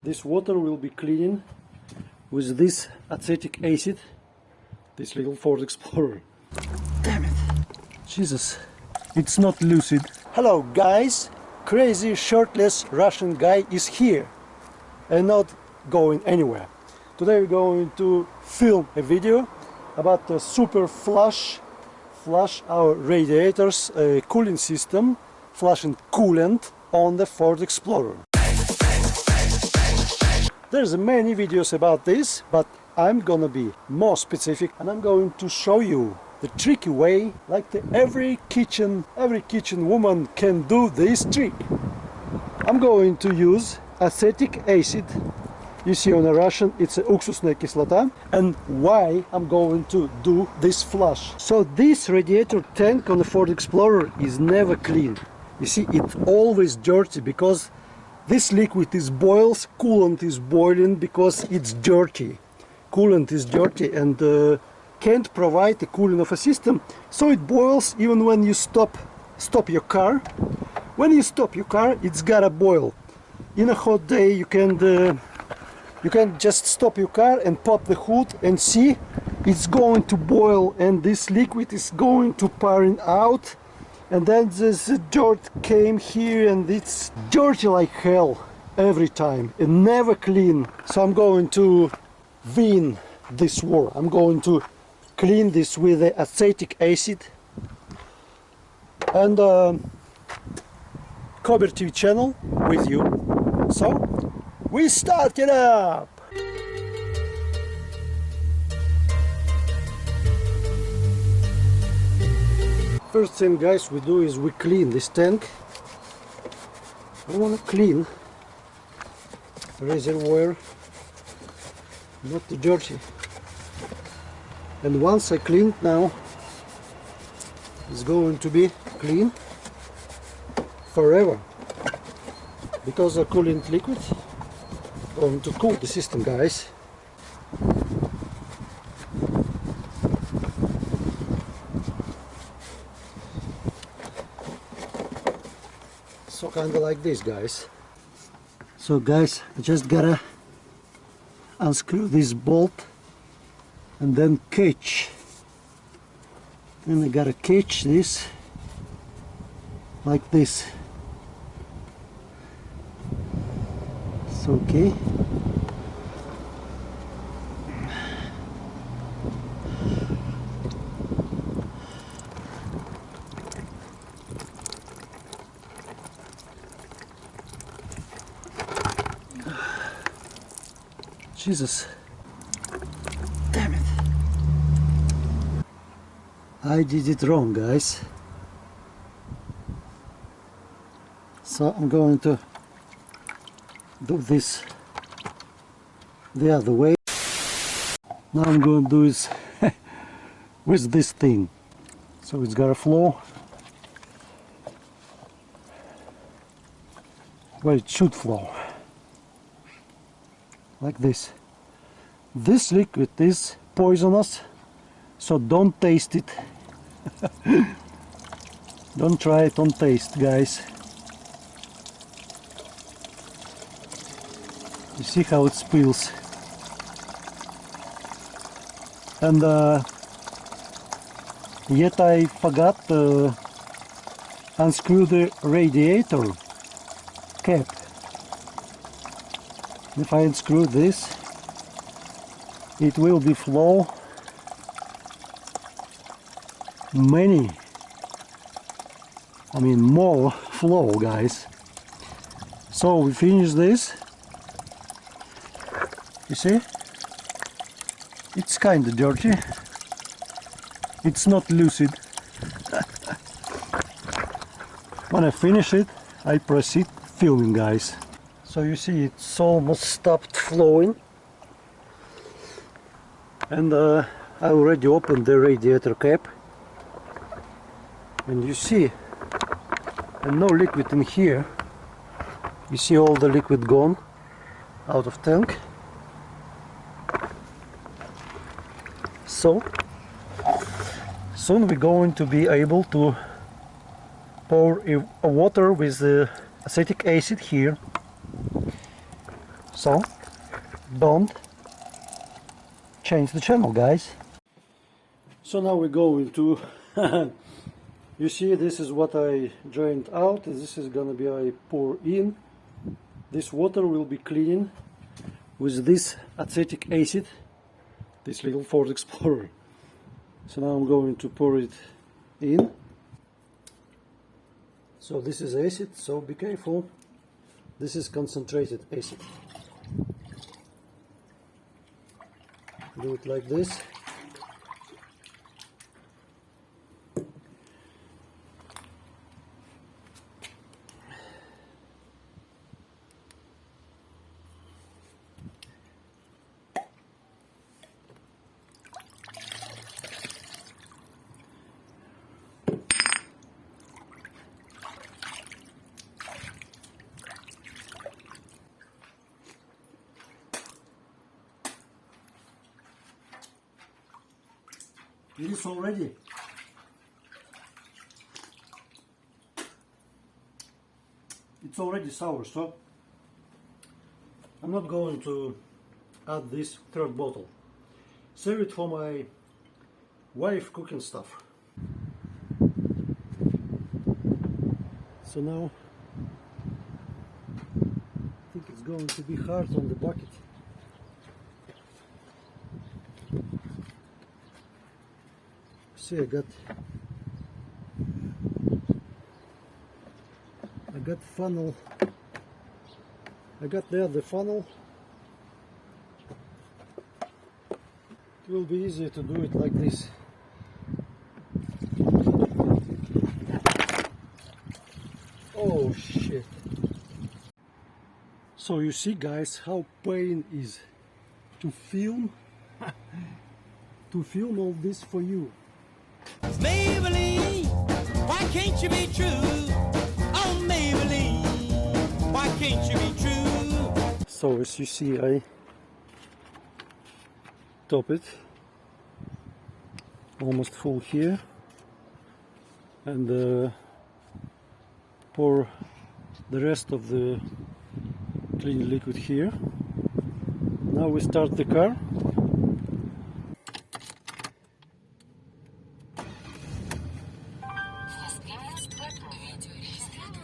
This water will be cleaning with this acetic acid, this little Ford Explorer. Damn it. Jesus, it's not lucid. Hello guys, crazy shirtless Russian guy is here and not going anywhere. Today we're going to film a video about the super flush our radiators cooling system, flushing coolant on the Ford Explorer. There's many videos about this, but I'm gonna be more specific and I'm going to show you the tricky way, like every kitchen woman can do this trick. I'm going to use acetic acid. You see on the Russian it's уксусная кислота. And why I'm going to do this flush. So this radiator tank on the Ford Explorer is never clean. You see, it's always dirty because this liquid boils, coolant is boiling because it's dirty. Coolant is dirty and can't provide the cooling of a system, so it boils even when you stop your car. When you stop your car, it's gotta boil. In a hot day, you can just stop your car and pop the hood and see it's going to boil, and this liquid is going to pouring out. And then this dirt came here and it's dirty like hell every time and never clean. So I'm going to win this war. I'm going to clean this with the acetic acid. And Kober TV channel with you. So we start it up! First thing guys we do is we clean this tank. I want to clean the reservoir, not the dirty. And once I clean it now, it's going to be clean forever, because the coolant liquid is going to cool the system, guys. So kinda like this, guys. So guys, I just gotta unscrew this bolt and then catch. And I gotta catch this like this. It's okay. Jesus, damn it, I did it wrong, guys. So I'm going to do this the other way. Now I'm going to do this with this thing, so it's got a flow where it should flow, like this. This liquid is poisonous, so don't taste it. Don't try it on taste, guys. You see how it spills. And yet I forgot to unscrew the radiator cap. If I unscrew this, it will be flow more flow, guys. So we finish this. You see, it's kind of dirty, it's not lucid. When I finish it, I proceed filming, guys. So you see it's almost stopped flowing, and I already opened the radiator cap, and you see, and no liquid in here. You see all the liquid gone out of tank. So soon we're going to be able to pour a water with the acetic acid here. So don't change the channel, guys. So now we go into you see, this is what I drained out. This is gonna be I pour in. This water will be clean with this acetic acid, this little Ford Explorer. So now I'm going to pour it in. So this is acid, so be careful. This is concentrated acid. Do it like this. It is already. It's already sour, so I'm not going to add this third bottle. Save it for my wife cooking stuff. So now I think it's going to be hard on the bucket. See, I got funnel. I got there the funnel. It will be easier to do it like this. Oh shit. So you see, guys, how pain is to film to film all this for you. Maybelline, why can't you be true? Oh Maybelline, why can't you be true? So as you see, I top it almost full here and pour the rest of the clean liquid here. Now we start the car.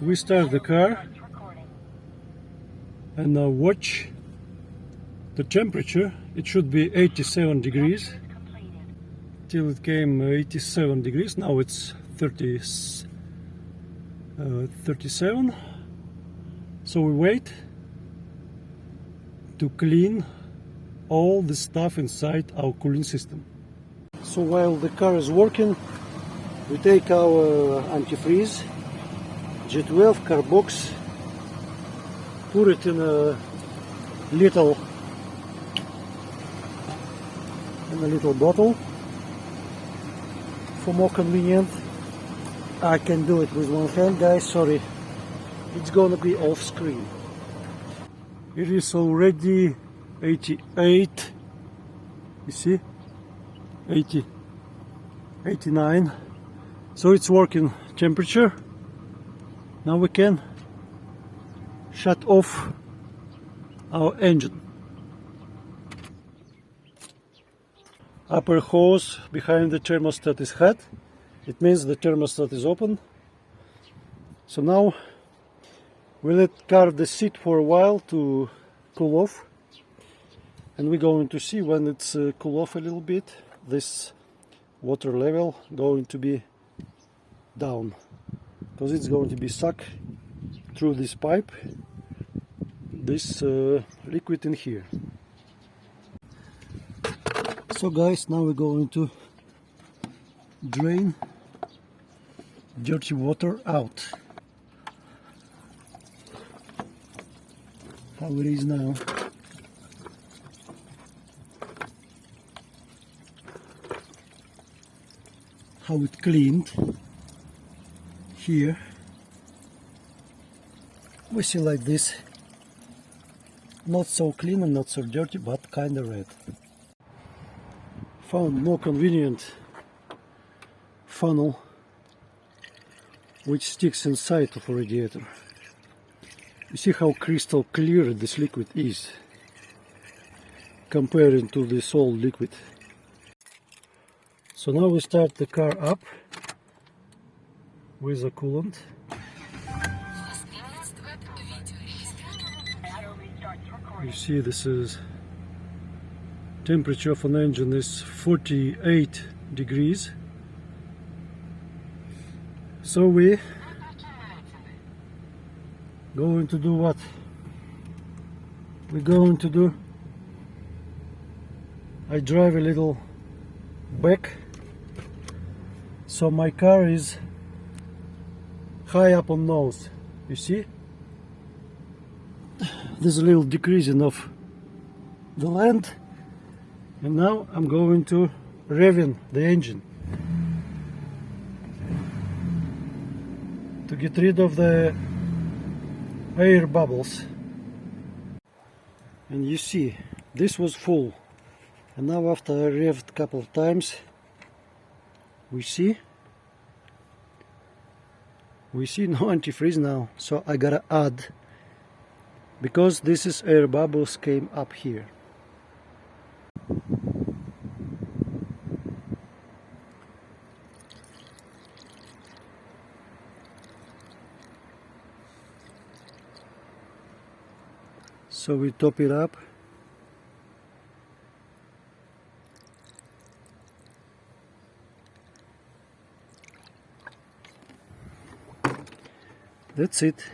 We start the car and now watch the temperature. It should be 87 degrees till it came 87 degrees. Now it's 37. So we wait to clean all the stuff inside our cooling system. So while the car is working, we take our antifreeze G12 Carbox, put it in a little bottle. For more convenient, I can do it with one hand, guys. Sorry, it's gonna be off screen. It is already 88. You see, 80, 89. So it's working temperature. Now we can shut off our engine. Upper hose behind the thermostat is hot. It means the thermostat is open. So now we let car the seat for a while to cool off. And we're going to see when it's cool off a little bit, this water level going to be down. Because it's going to be sucked through this pipe, this liquid in here. So guys, now we're going to drain dirty water out. How it is now. How it cleaned. Here we see like this, not so clean and not so dirty, but kind of red. Found more convenient funnel which sticks inside of a radiator. You see how crystal clear this liquid is. comparing to the solid liquid. So now we start the car up with the coolant. You see, this is temperature of an engine is 48 degrees. So we going to do what? We're going to do, I drive a little back so my car is high up on nose. You see? There's a little decreasing of the land, and now I'm going to revving the engine to get rid of the air bubbles. And you see, this was full, and now after I revved a couple of times, we see no antifreeze now, so I gotta add, because this is air bubbles came up here. So we top it up. That's it.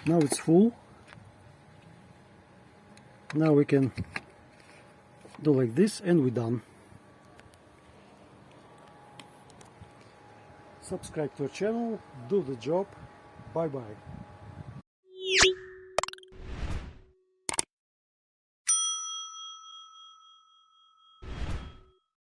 Now it's full. Now we can do like this and we're done. Subscribe to our channel, do the job. Bye bye.